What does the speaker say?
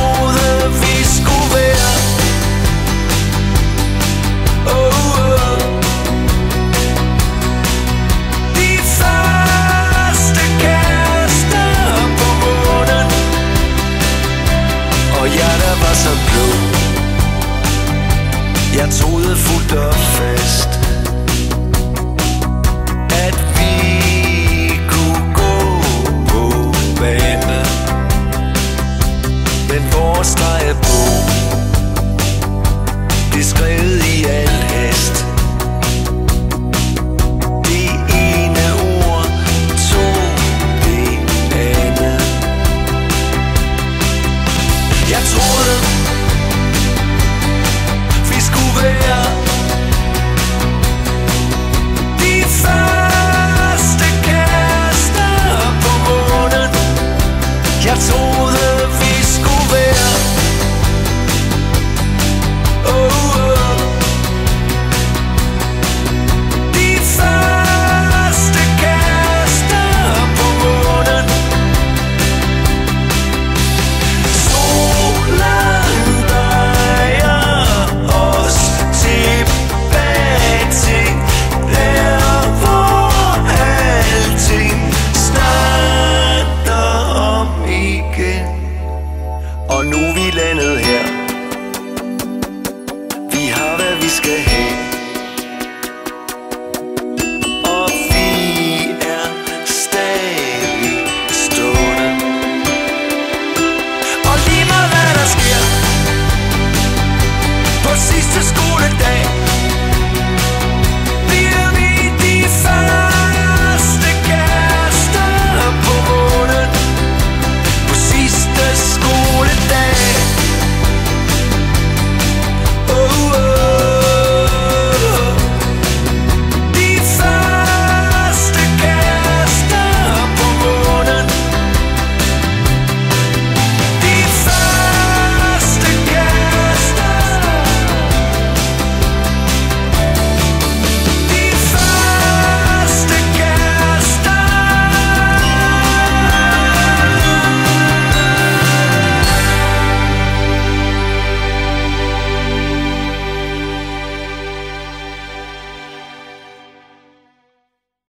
troede vi skulle være. De første kærester på månen, og jeg der var så blå. Jeg troede fuldt og fast, at vi kunne gå på bane, men vores drejebog blev skrevet i al hast. Det ene ord tog det andet. Jeg troede vi skulle være de første kærester på månen. Jeg troede vi skulle være de første kærester på månen. Solen drejer os tilbage til der, hvor alting starter om igen. Og nu er vi